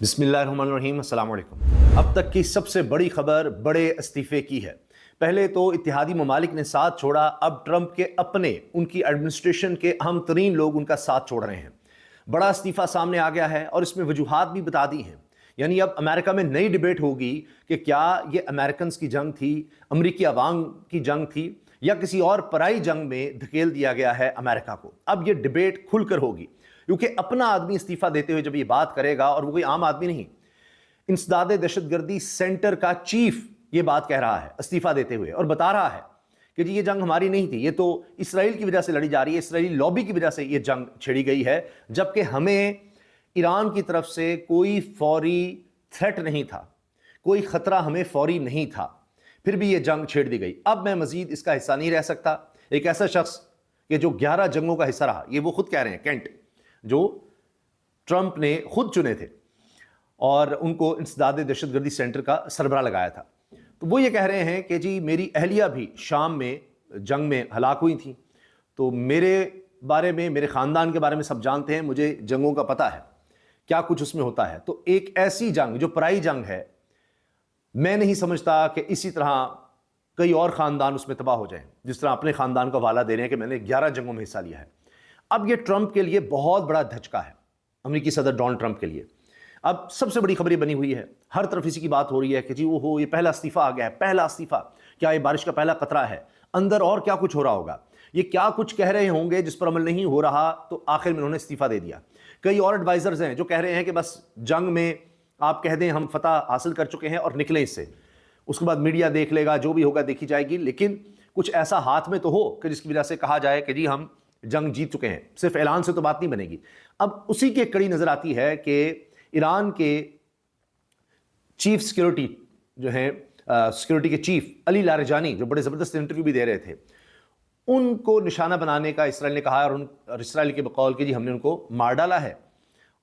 बिस्मिल्लाहिर्रहमानिर्रहीम, अस्सलाम वालेकुम। अब तक की सबसे बड़ी खबर बड़े इस्तीफे की है। पहले तो इत्तेहादी ममालिक ने साथ छोड़ा, अब ट्रंप के अपने उनकी एडमिनिस्ट्रेशन के अहम तरीन लोग उनका साथ छोड़ रहे हैं। बड़ा इस्तीफा सामने आ गया है और इसमें वजूहात भी बता दी हैं। यानी अब अमेरिका में नई डिबेट होगी कि क्या ये अमेरिकन की जंग थी, अमरीकी अवाम की जंग थी, या किसी और पराई जंग में धकेल दिया गया है अमेरिका को। अब ये डिबेट खुलकर होगी, क्योंकि अपना आदमी इस्तीफा देते हुए जब ये बात करेगा, और वो कोई आम आदमी नहीं, इंसदाद दहशतगर्दी सेंटर का चीफ ये बात कह रहा है इस्तीफा देते हुए, और बता रहा है कि जी ये जंग हमारी नहीं थी, ये तो इसराइल की वजह से लड़ी जा रही है, इसराइली लॉबी की वजह से ये जंग छिड़ी गई है, जबकि हमें ईरान की तरफ से कोई फौरी थ्रेट नहीं था, कोई खतरा हमें फौरी नहीं था, फिर भी ये जंग छेड़ दी गई। अब मैं मजीद इसका हिस्सा नहीं रह सकता। एक ऐसा शख्स कि जो 11 जंगों का हिस्सा रहा, ये वो खुद कह रहे हैं, केंट, जो ट्रंप ने खुद चुने थे और उनको इंसदाद दहशतगर्दी सेंटर का सरबराह लगाया था, तो वो ये कह रहे हैं कि जी मेरी अहलिया भी शाम में जंग में हलाक हुई थी, तो मेरे बारे में, मेरे ख़ानदान के बारे में सब जानते हैं, मुझे जंगों का पता है, क्या कुछ उसमें होता है। तो एक ऐसी जंग जो पराई जंग है, मैं नहीं समझता कि इसी तरह कई और ख़ानदान उसमें तबाह हो जाएं, जिस तरह अपने ख़ानदान का हवाला दे रहे हैं कि मैंने 11 जंगों में हिस्सा लिया है। अब ये ट्रंप के लिए बहुत बड़ा धचका है, अमेरिकी सदर डोनाल्ड ट्रंप के लिए। अब सबसे बड़ी खबर ये बनी हुई है, हर तरफ इसी की बात हो रही है कि जी वो ये पहला इस्तीफा आ गया है, पहला इस्तीफा, क्या ये बारिश का पहला खतरा है, अंदर और क्या कुछ हो रहा होगा, ये क्या कुछ कह रहे होंगे जिस पर अमल नहीं हो रहा, तो आखिर में उन्होंने इस्तीफा दे दिया। कई और एडवाइजर्स हैं जो कह रहे हैं कि बस जंग में आप कह दें हम फतह हासिल कर चुके हैं और निकलें इससे, उसके बाद मीडिया देख लेगा, जो भी होगा देखी जाएगी, लेकिन कुछ ऐसा हाथ में तो हो कि जिसकी वजह से कहा जाए कि जी हम जंग जीत चुके हैं। सिर्फ ऐलान से तो बात नहीं बनेगी। अब उसी की कड़ी नजर आती है कि ईरान के चीफ सिक्योरिटी जो है, सिक्योरिटी के चीफ अली लारिजानी, जो बड़े ज़बरदस्त इंटरव्यू भी दे रहे थे, उनको निशाना बनाने का इसराइल ने कहा है, और इसराइल के बकौल के जी हमने उनको मार डाला है,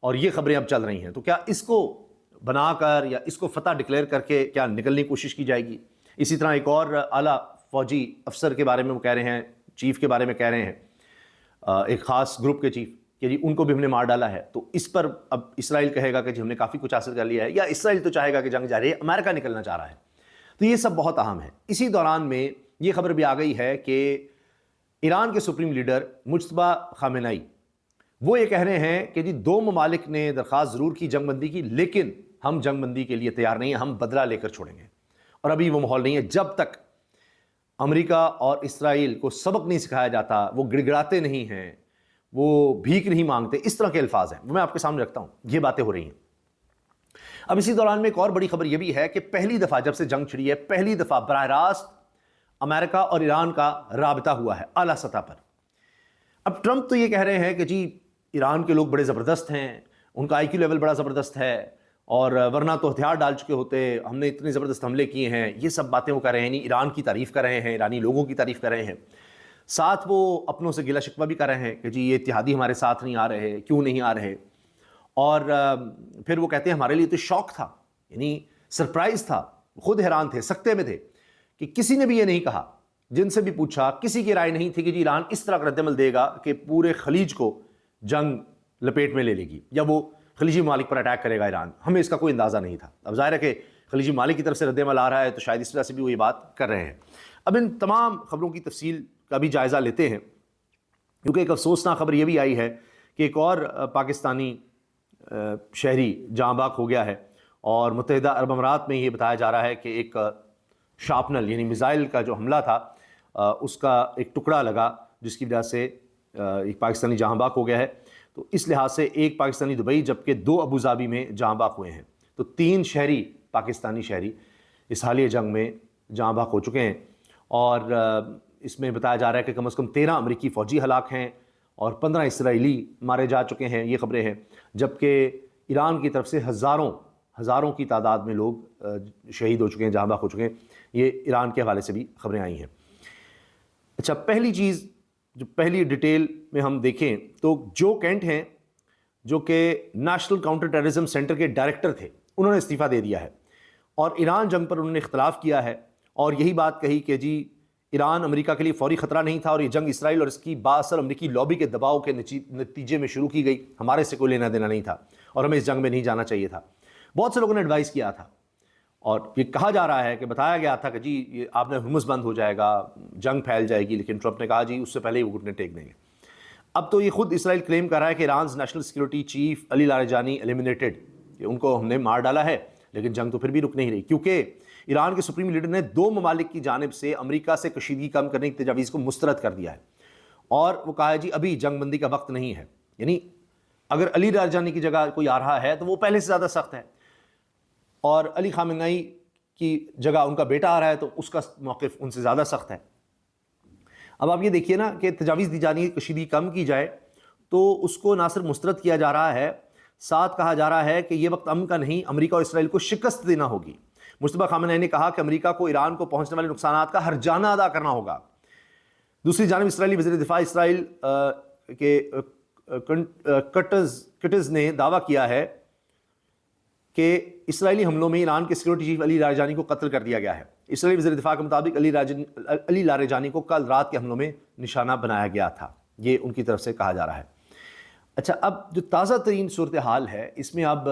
और ये खबरें अब चल रही हैं। तो क्या इसको बनाकर या इसको फतह डिक्लेयर करके क्या निकलने की कोशिश की जाएगी? इसी तरह एक और आला फौजी अफसर के बारे में वो कह रहे हैं, चीफ के बारे में कह रहे हैं, एक ख़ास ग्रुप के चीफ, कि जी उनको भी हमने मार डाला है। तो इस पर अब इसराइल कहेगा कि जी हमने काफ़ी कुछ हासिल कर लिया है, या इसराइल तो चाहेगा कि जंग जारी है, अमेरिका निकलना चाह रहा है। तो ये सब बहुत अहम है। इसी दौरान में ये खबर भी आ गई है कि ईरान के सुप्रीम लीडर मुज्तबा खामेनेई वो ये कह रहे हैं कि जी दो ममालिक ने दरख्वास्त ज़रूर की जंगबंदी की, लेकिन हम जंगबंदी के लिए तैयार नहीं हैं, हम बदला लेकर छोड़ेंगे। और अभी वो माहौल नहीं है, जब तक अमेरिका और इसराइल को सबक नहीं सिखाया जाता, वो गिड़गिड़ाते नहीं हैं, वो भीख नहीं मांगते, इस तरह के अल्फाज हैं, वो मैं आपके सामने रखता हूँ, ये बातें हो रही हैं। अब इसी दौरान में एक और बड़ी खबर यह भी है कि पहली दफ़ा जब से जंग छिड़ी है, पहली दफ़ा बराह रास्त अमेरिका और ईरान का राबता हुआ है आला सतह पर। अब ट्रंप तो ये कह रहे हैं कि जी ईरान के लोग बड़े ज़बरदस्त हैं, उनका IQ लेवल बड़ा ज़बरदस्त है, और वरना तो हथियार डाल चुके होते, हमने इतने ज़बरदस्त हमले किए हैं, ये सब बातें वो कर रहे हैं, नहीं ईरान की तारीफ़ कर रहे हैं, ईरानी लोगों की तारीफ़ कर रहे हैं। साथ वो अपनों से गिला शिकवा भी कर रहे हैं कि जी ये इत्तेहादी हमारे साथ नहीं आ रहे, क्यों नहीं आ रहे। और फिर वो कहते हैं हमारे लिए तो शौक था, यानी सरप्राइज़ था, खुद हैरान थे, सकते में थे कि किसी ने भी ये नहीं कहा, जिनसे भी पूछा किसी की राय नहीं थी कि जी ईरान इस तरह का रद्दअमल देगा कि पूरे खलीज को जंग लपेट में ले लेगी, या वो खलीजी मालिक पर अटैक करेगा ईरान। हमें इसका कोई अंदाज़ा नहीं था। अब ज़ाहिर है कि खलीजी मालिक की तरफ से रद्दअमल आ रहा है, तो शायद इस वजह से भी वो ये बात कर रहे हैं। अब इन तमाम खबरों की तफसील का भी जायज़ा लेते हैं, क्योंकि एक अफसोसनाक खबर ये भी आई है कि एक और पाकिस्तानी शहरी जाँ बाक हो गया है, और मुत्तहिदा अरब अमारात में ये बताया जा रहा है कि एक शार्पनर यानी मिसाइल का जो हमला था, उसका एक टुकड़ा लगा, जिसकी वजह से एक पाकिस्तानी जहाँ बाक हो गया है। तो इस लिहाज से एक पाकिस्तानी दुबई, जबकि 2 अबू धाबी में जहाँ बाक हुए हैं। तो 3 शहरी, पाकिस्तानी शहरी इस हालिया जंग में जहाँ बाक हो चुके हैं, और इसमें बताया जा रहा है कि कम से कम 13 अमरीकी फ़ौजी हलाक हैं और 15 इसराइली मारे जा चुके हैं, ये खबरें हैं। जबकि ईरान की तरफ से हज़ारों की तादाद में लोग शहीद हो चुके हैं, जहाँ बाक हो चुके हैं। ये ईरान के हवाले से भी खबरें आई हैं। अच्छा, पहली चीज़ जो पहली डिटेल में हम देखें तो जो केंट हैं, जो कि नेशनल काउंटर टेररिज्म सेंटर के डायरेक्टर थे, उन्होंने इस्तीफ़ा दे दिया है, और ईरान जंग पर उन्होंने इख्तलाफ किया है, और यही बात कही कि जी ईरान अमेरिका के लिए फौरी ख़तरा नहीं था, और ये जंग इसराइल और इसकी बाअसर अमेरिकी लॉबी के दबाव के नतीजे में शुरू की गई, हमारे से कोई लेना देना नहीं था, और हमें इस जंग में नहीं जाना चाहिए था। بہت سے لوگوں نے ایڈوائز کیا تھا اور یہ کہا جا رہا ہے کہ بتایا گیا تھا کہ جی یہ آپ نے ہرمز بند ہو جائے گا، جنگ پھیل جائے گی، لیکن ٹرمپ نے کہا جی اس سے پہلے ہی وہ گھٹنے ٹیک دیں گے۔ اب تو یہ خود اسرائیل کلیم کر رہا ہے کہ ایرانز نیشنل سیکیورٹی چیف علی لاریجانی ایلیمینیٹڈ، کہ ان کو ہم نے مار ڈالا ہے، لیکن جنگ تو پھر بھی رک نہیں رہی، کیونکہ ایران کے سپریم لیڈر نے 2 ممالک کی جانب سے امریکہ سے کشیدگی کم کرنے کی تجاویز کو مسترد کر دیا ہے، اور وہ کہا ہے جی ابھی جنگ بندی کا وقت نہیں ہے۔ یعنی اگر علی لاریجانی کی جگہ کوئی آ رہا ہے تو وہ پہلے سے زیادہ سخت ہے، اور علی خامنئی کی جگہ ان کا بیٹا آ رہا ہے تو اس کا موقف ان سے زیادہ سخت ہے۔ اب آپ یہ دیکھیے نا کہ تجاویز دی جانی ہے، کشیدگی کم کی جائے، تو اس کو نہ صرف مسترد کیا جا رہا ہے، ساتھ کہا جا رہا ہے کہ یہ وقت امن کا نہیں، امریکہ اور اسرائیل کو شکست دینا ہوگی۔ مجتبیٰ خامنئی نے کہا کہ امریکہ کو ایران کو پہنچنے والے نقصانات کا ہرجانہ ادا کرنا ہوگا۔ دوسری جانب اسرائیلی وزیر دفاع اسرائیل کے کٹز نے دعویٰ کیا ہے کہ اسرائیلی حملوں میں ایران کے سیکیورٹی چیف علی لاریجانی کو قتل کر دیا گیا ہے۔ اسرائیلی وزیر دفاع کے مطابق علی لاریجانی کو کل رات کے حملوں میں نشانہ بنایا گیا تھا، یہ ان کی طرف سے کہا جا رہا ہے۔ اچھا، اب جو تازہ ترین صورتحال ہے اس میں اب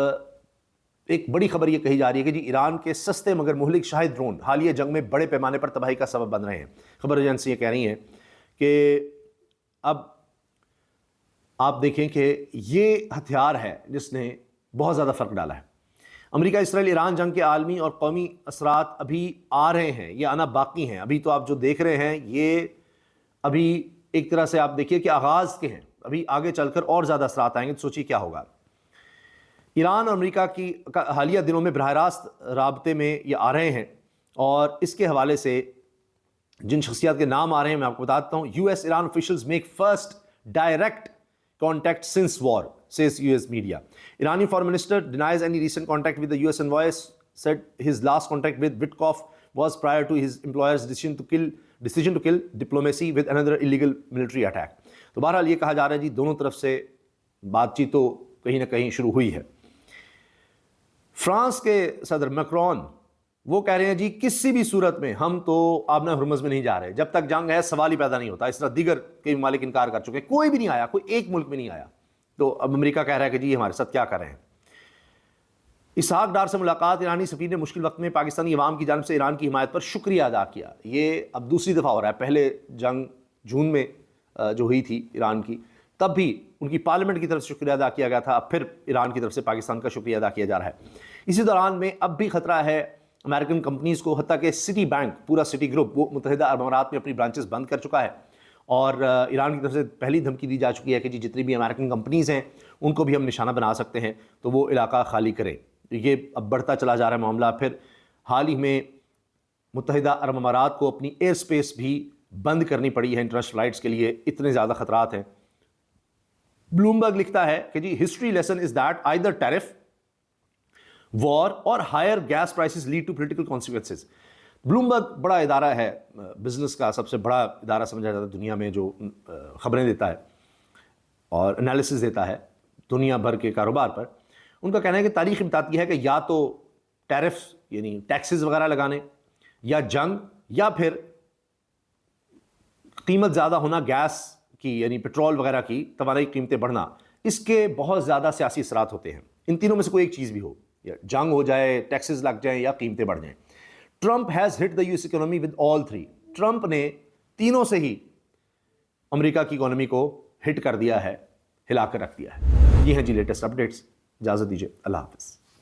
ایک بڑی خبر یہ کہی جا رہی ہے کہ جی ایران کے سستے مگر مہلک شاہد ڈرون حالیہ جنگ میں بڑے پیمانے پر تباہی کا سبب بن رہے ہیں۔ خبر ایجنسی یہ کہہ رہی ہیں کہ اب آپ دیکھیں کہ یہ ہتھیار ہے جس نے بہت زیادہ فرق ڈالا ہے۔ امریکہ اسرائیل ایران جنگ کے عالمی اور قومی اثرات ابھی آ رہے ہیں، یہ آنا باقی ہیں۔ ابھی تو آپ جو دیکھ رہے ہیں یہ ابھی ایک طرح سے آپ دیکھیے کہ آغاز کے ہیں، ابھی آگے چل کر اور زیادہ اثرات آئیں گے، تو سوچیے کیا ہوگا۔ ایران اور امریکہ کی حالیہ دنوں میں براہ راست رابطے میں یہ آ رہے ہیں، اور اس کے حوالے سے جن شخصیات کے نام آ رہے ہیں میں آپ کو بتاتا ہوں۔ U S Iran officials make first direct contact since war, says US media. Irani foreign minister denies any recent contact with the US envoy, said his last contact with Witkoff was prior to his employer's decision to kill diplomacy with another illegal military attack. تو بہرحال یہ کہا جا رہا ہے جی دونوں طرف سے بات چیت تو کہیں نہ کہیں شروع ہوئی ہے۔ فرانس کے صدر میکرون وہ کہہ رہے ہیں جی کسی بھی صورت میں ہم تو آبنا ہرمز میں نہیں جا رہے، جب تک جنگ ہے سوال ہی پیدا نہیں ہوتا۔ اس طرح دیگر کئی ممالک انکار کر چکے، کوئی بھی نہیں آیا، کوئی ایک ملک میں نہیں آیا، تو اب امریکہ کہہ رہا ہے کہ جی ہمارے ساتھ کیا کر رہے ہیں۔ اسحاق ڈار سے ملاقات، ایرانی سفیر نے مشکل وقت میں پاکستانی عوام کی جانب سے ایران کی حمایت پر شکریہ ادا کیا۔ یہ اب دوسری دفعہ ہو رہا ہے، پہلے جنگ جون میں جو ہوئی تھی ایران کی، تب بھی ان کی پارلیمنٹ کی طرف سے شکریہ ادا کیا گیا تھا، اب پھر ایران کی طرف سے پاکستان کا شکریہ ادا کیا جا رہا ہے۔ اسی دوران میں اب بھی خطرہ ہے امریکن کمپنیز کو، حتیٰ کہ سٹی بینک، پورا سٹی گروپ، وہ متحدہ عرب امارات میں اپنی برانچز بند کر چکا ہے، اور ایران کی طرف سے پہلی دھمکی دی جا چکی ہے کہ جی جتنی بھی امریکن کمپنیز ہیں ان کو بھی ہم نشانہ بنا سکتے ہیں، تو وہ علاقہ خالی کریں۔ یہ اب بڑھتا چلا جا رہا ہے معاملہ۔ پھر حال ہی میں متحدہ عرب امارات کو اپنی ایئر سپیس بھی بند کرنی پڑی ہے انٹرنیشنل فلائٹس کے لیے، اتنے زیادہ خطرات ہیں۔ بلومبرگ لکھتا ہے کہ جی history lesson is that either tariff, war اور higher gas prices lead to political consequences. Bloomberg بڑا ادارہ ہے، بزنس کا سب سے بڑا ادارہ سمجھا جاتا ہے دنیا میں، جو خبریں دیتا ہے اور انالیسز دیتا ہے دنیا بھر کے کاروبار پر۔ ان کا کہنا ہے کہ تاریخ بتاتی ہے کہ یا تو ٹیرفز یعنی ٹیکسز وغیرہ لگانے، یا جنگ، یا پھر قیمت زیادہ ہونا گیس کی یعنی پیٹرول وغیرہ کی، توانائی قیمتیں بڑھنا، اس کے بہت زیادہ سیاسی اثرات ہوتے ہیں۔ ان تینوں میں سے کوئی ایک چیز بھی ہو، یا جنگ ہو جائے، ٹیکسز لگ جائیں، یا قیمتیں بڑھ جائیں۔ Trump has hit the U S economy with all three. Trump نے تینوں سے ہی امریکہ کی اکانومی کو ہٹ کر دیا ہے، ہلا کر رکھ دیا ہے۔ یہ ہیں جی لیٹسٹ اپڈیٹس، اجازت دیجیے، اللہ حافظ۔